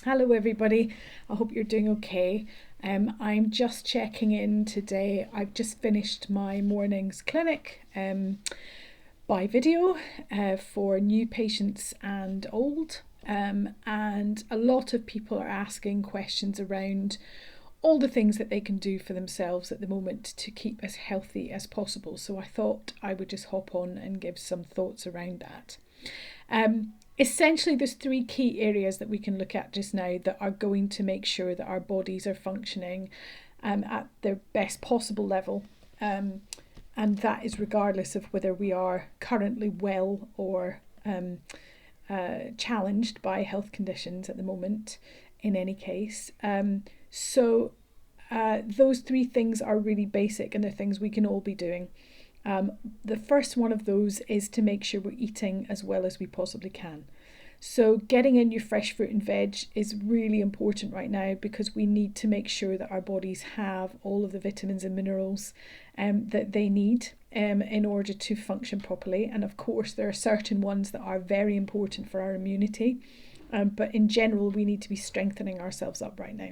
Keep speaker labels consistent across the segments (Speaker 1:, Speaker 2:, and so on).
Speaker 1: Hello, everybody. I hope you're doing okay. I'm just checking in today. I've just finished my morning's clinic by video for new patients and old. And a lot of people are asking questions around all the things that they can do for themselves at the moment to keep as healthy as possible. So I thought I would just hop on and give some thoughts around that. Essentially, there's three key areas that we can look at just now that are going to make sure that our bodies are functioning at their best possible level. And that is regardless of whether we are currently well or challenged by health conditions at the moment, in any case. So those three things are really basic and they're things we can all be doing. The first one of those is to make sure we're eating as well as we possibly can. So getting in your fresh fruit and veg is really important right now because we need to make sure that our bodies have all of the vitamins and minerals that they need in order to function properly. And of course, there are certain ones that are very important for our immunity. But in general, we need to be strengthening ourselves up right now.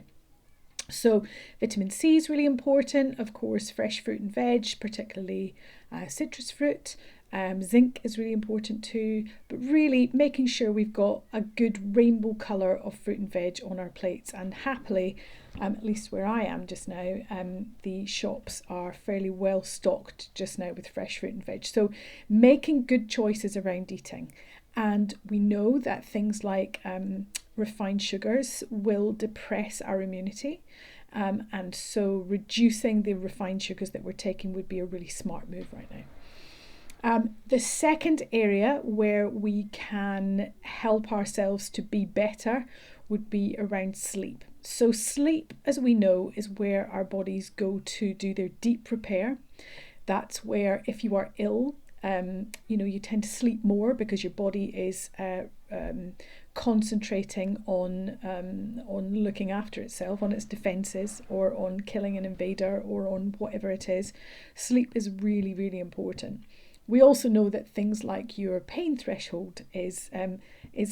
Speaker 1: So vitamin C is really important. Of course, fresh fruit and veg, particularly citrus fruit. Zinc is really important too. But really making sure we've got a good rainbow colour of fruit and veg on our plates. And happily, at least where I am just now, the shops are fairly well stocked just now with fresh fruit and veg. So making good choices around eating. And we know that things like refined sugars will depress our immunity. And so reducing the refined sugars that we're taking would be a really smart move right now. The second area where we can help ourselves to be better would be around sleep. So sleep, as we know, is where our bodies go to do their deep repair. That's where if you are ill, you tend to sleep more because your body is concentrating on looking after itself, on its defences, or on killing an invader, or on whatever it is. Sleep is really, really important. We also know that things like your pain threshold is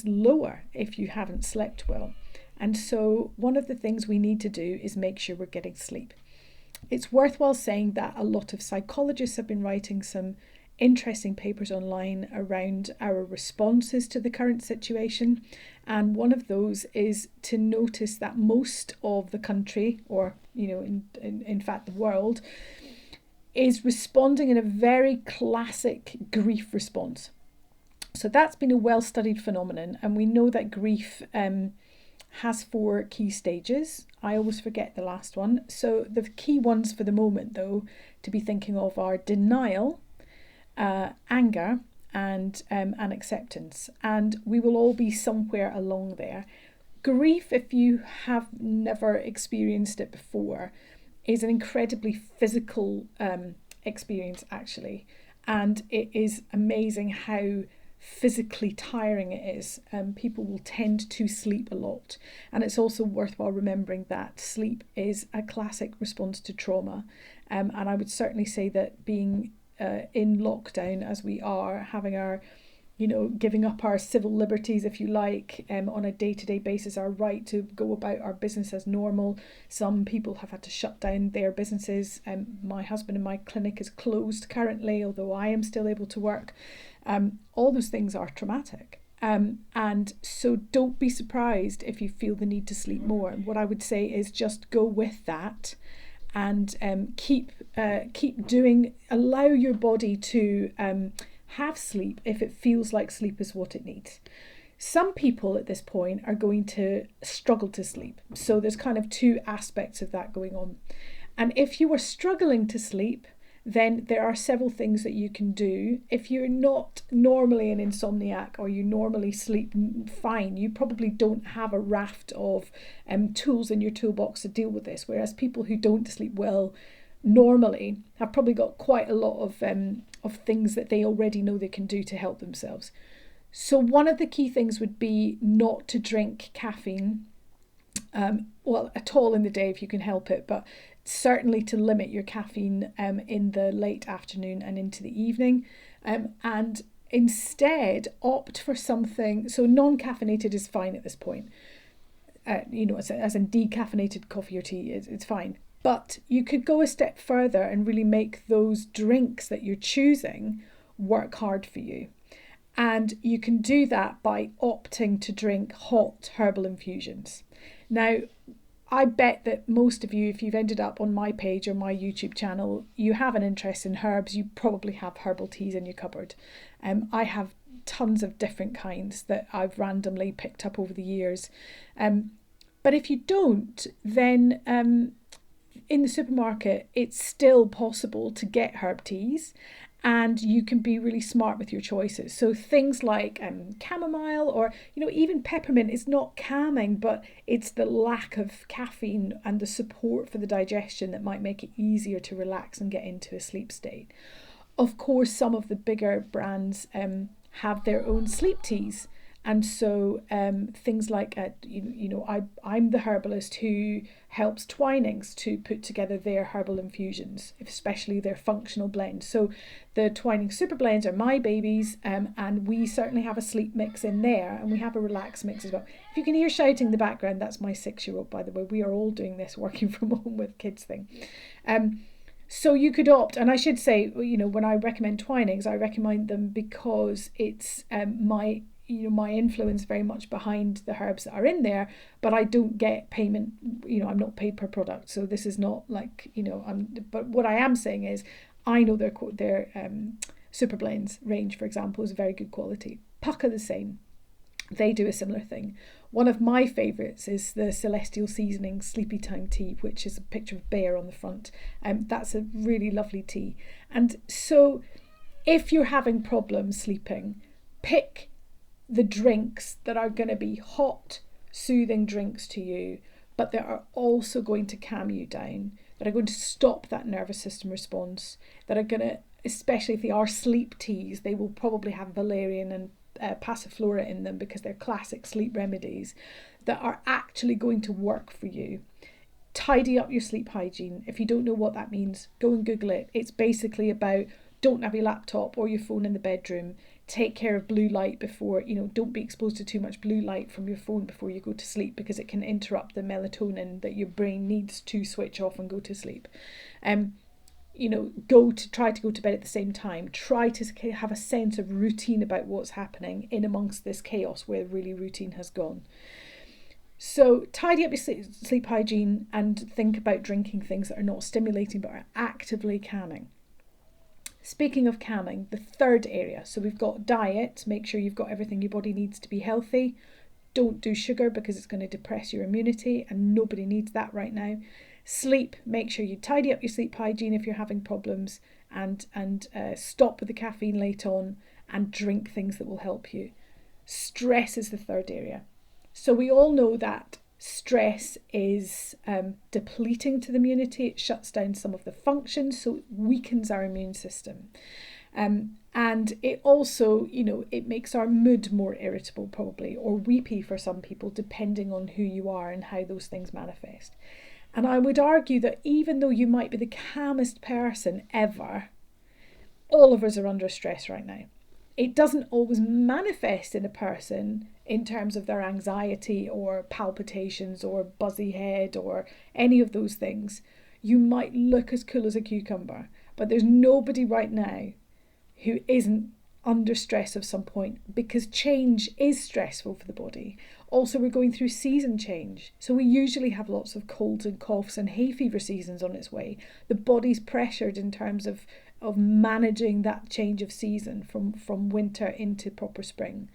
Speaker 1: lower if you haven't slept well. And so one of the things we need to do is make sure we're getting sleep. It's worthwhile saying that a lot of psychologists have been writing some interesting papers online around our responses to the current situation, and one of those is to notice that most of the country, or in fact the world, is responding in a very classic grief response. So that's been a well-studied phenomenon, and we know that grief has 4 key stages. I always forget the last one. So the key ones for the moment, though, to be thinking of are denial, anger, and acceptance. And we will all be somewhere along there. Grief, if you have never experienced it before, is an incredibly physical experience, actually. And it is amazing how physically tiring it is. People will tend to sleep a lot. And it's also worthwhile remembering that sleep is a classic response to trauma. And I would certainly say that being in lockdown as we are, having our, giving up our civil liberties, if you like, on a day-to-day basis, our right to go about our business as normal. Some people have had to shut down their businesses. My husband and my clinic is closed currently, although I am still able to work. All those things are traumatic. And so don't be surprised if you feel the need to sleep more. And what I would say is just go with that and keep doing, allow your body to have sleep if it feels like sleep is what it needs. Some people at this point are going to struggle to sleep. So there's kind of 2 aspects of that going on. And if you are struggling to sleep, then there are several things that you can do. If you're not normally an insomniac or you normally sleep fine, you probably don't have a raft of tools in your toolbox to deal with this. Whereas people who don't sleep well normally have probably got quite a lot of things that they already know they can do to help themselves. So one of the key things would be not to drink caffeine, at all in the day if you can help it, but certainly to limit your caffeine in the late afternoon and into the evening, and instead opt for something. So non-caffeinated is fine at this point. as in decaffeinated coffee or tea, it's fine. But you could go a step further and really make those drinks that you're choosing work hard for you. And you can do that by opting to drink hot herbal infusions. Now, I bet that most of you, if you've ended up on my page or my YouTube channel, you have an interest in herbs. You probably have herbal teas in your cupboard. I have tons of different kinds that I've randomly picked up over the years. But if you don't, then in the supermarket, it's still possible to get herb teas, and you can be really smart with your choices. So things like chamomile, or even peppermint is not calming, but it's the lack of caffeine and the support for the digestion that might make it easier to relax and get into a sleep state. Of course, some of the bigger brands have their own sleep teas. And so things like, I'm the herbalist who helps Twinings to put together their herbal infusions, especially their functional blends. So the Twinings super blends are my babies, and we certainly have a sleep mix in there, and we have a relax mix as well. If you can hear shouting in the background, that's my 6-year-old, by the way. We are all doing this working from home with kids thing. So you could opt, and I should say, when I recommend Twinings, I recommend them because it's my influence very much behind the herbs that are in there, but I don't get payment, I'm not paid per product. So this is not like, but what I am saying is I know their super blends range, for example, is very good quality. Puck are the same. They do a similar thing. One of my favourites is the Celestial Seasoning Sleepy Time tea, which is a picture of a bear on the front. That's a really lovely tea. And so if you're having problems sleeping, pick the drinks that are going to be hot, soothing drinks to you, but that are also going to calm you down, that are going to stop that nervous system response, that are going to, especially if they are sleep teas, they will probably have valerian and passiflora in them because they're classic sleep remedies that are actually going to work for you. Tidy up your sleep hygiene. If you don't know what that means, go and Google it. It's basically about don't have your laptop or your phone in the bedroom. Take care of blue light before, don't be exposed to too much blue light from your phone before you go to sleep, because it can interrupt the melatonin that your brain needs to switch off and go to sleep. Try to go to bed at the same time. Try to have a sense of routine about what's happening in amongst this chaos where really routine has gone. So tidy up your sleep hygiene and think about drinking things that are not stimulating but are actively calming. Speaking of calming, the third area, so we've got diet, make sure you've got everything your body needs to be healthy. Don't do sugar because it's going to depress your immunity, and nobody needs that right now. Sleep, make sure you tidy up your sleep hygiene if you're having problems, and stop with the caffeine late on, and drink things that will help you. Stress is the third area. So we all know that stress is depleting to the immunity. It shuts down some of the functions, so it weakens our immune system. And it also, it makes our mood more irritable probably, or weepy for some people, depending on who you are and how those things manifest. And I would argue that even though you might be the calmest person ever, all of us are under stress right now. It doesn't always manifest in a person in terms of their anxiety or palpitations or buzzy head or any of those things. You might look as cool as a cucumber, but there's nobody right now who isn't under stress of some point, because change is stressful for the body. Also, we're going through season change, so we usually have lots of colds and coughs and hay fever seasons on its way. The body's pressured in terms of managing that change of season from winter into proper spring.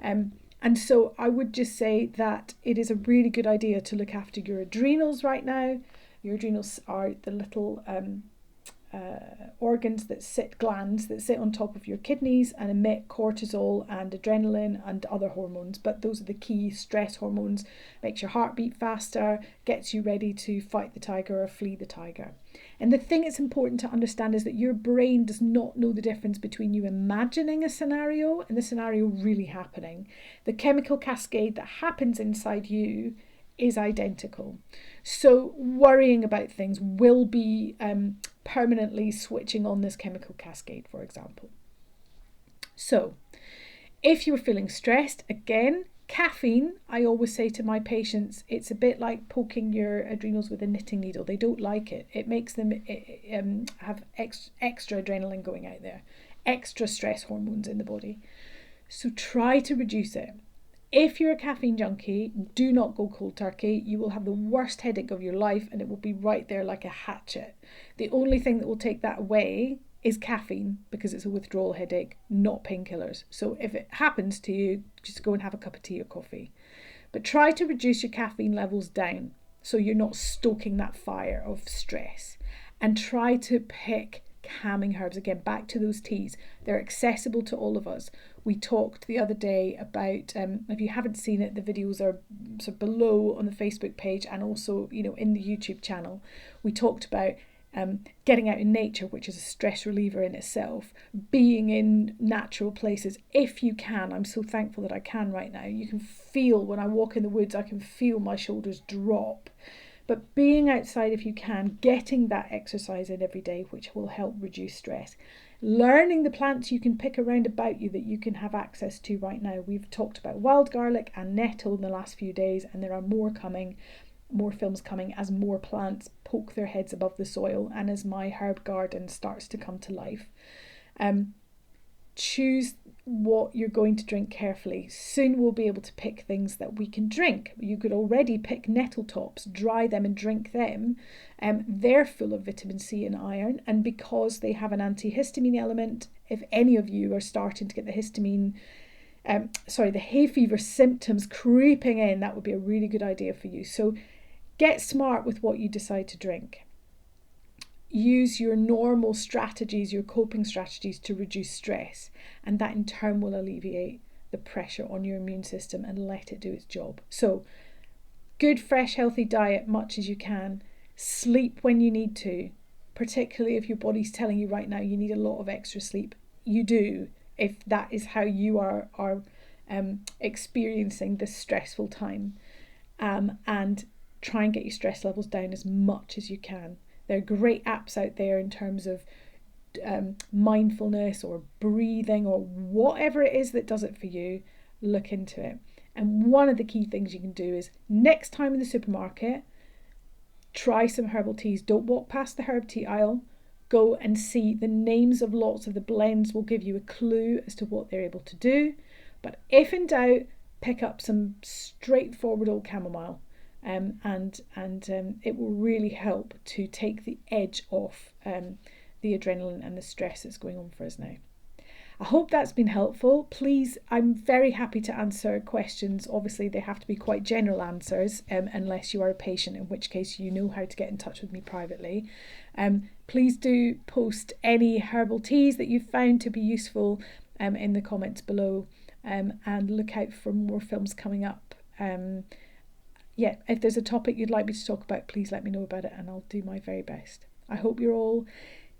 Speaker 1: And so I would just say that it is a really good idea to look after your adrenals right now. Your adrenals are the little glands that sit on top of your kidneys and emit cortisol and adrenaline and other hormones, but those are the key stress hormones. Makes your heart beat faster, gets you ready to fight the tiger or flee the tiger. And the thing that's important to understand is that your brain does not know the difference between you imagining a scenario and the scenario really happening. The chemical cascade that happens inside you is identical. So worrying about things will be permanently switching on this chemical cascade, for example. So if you're feeling stressed, again, Caffeine, I always say to my patients, it's a bit like poking your adrenals with a knitting needle. They don't like it. It makes them have extra adrenaline going out there, extra stress hormones in the body. So try to reduce it. If you're a caffeine junkie, do not go cold turkey. You will have the worst headache of your life and it will be right there like a hatchet. The only thing that will take that away is caffeine, because it's a withdrawal headache, not painkillers. So if it happens to you, just go and have a cup of tea or coffee. But try to reduce your caffeine levels down so you're not stoking that fire of stress. And try to pick calming herbs. Again, back to those teas. They're accessible to all of us. We talked the other day about, if you haven't seen it, the videos are sort of below on the Facebook page and also, in the YouTube channel. We talked about getting out in nature, which is a stress reliever in itself, being in natural places if you can. I'm so thankful that I can right now. You can feel, when I walk in the woods, I can feel my shoulders drop. But being outside if you can, getting that exercise in every day, which will help reduce stress. Learning the plants you can pick around about you that you can have access to right now. We've talked about wild garlic and nettle in the last few days, and there are more coming, more films coming as more plants poke their heads above the soil and as my herb garden starts to come to life. Choose what you're going to drink carefully. Soon we'll be able to pick things that we can drink. You could already pick nettle tops, dry them and drink them. They're full of vitamin C and iron, and because they have an antihistamine element, if any of you are starting to get the hay fever symptoms creeping in, that would be a really good idea for you. So get smart with what you decide to drink. Use your normal strategies, your coping strategies to reduce stress, and that in turn will alleviate the pressure on your immune system and let it do its job. So good, fresh, healthy diet, much as you can. Sleep when you need to, particularly if your body's telling you right now you need a lot of extra sleep. You do, if that is how you are experiencing this stressful time, and try and get your stress levels down as much as you can. There are great apps out there in terms of mindfulness or breathing or whatever it is that does it for you. Look into it. And one of the key things you can do is next time in the supermarket, try some herbal teas. Don't walk past the herb tea aisle. Go and see the names of lots of the blends will give you a clue as to what they're able to do. But if in doubt, pick up some straightforward old chamomile. And it will really help to take the edge off the adrenaline and the stress that's going on for us now. I hope that's been helpful. Please, I'm very happy to answer questions. Obviously, they have to be quite general answers, unless you are a patient, in which case you know how to get in touch with me privately. Please do post any herbal teas that you've found to be useful in the comments below, and look out for more films coming up. If there's a topic you'd like me to talk about, please let me know about it and I'll do my very best. I hope you're all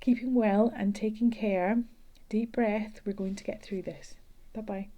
Speaker 1: keeping well and taking care. Deep breath. We're going to get through this. Bye-bye.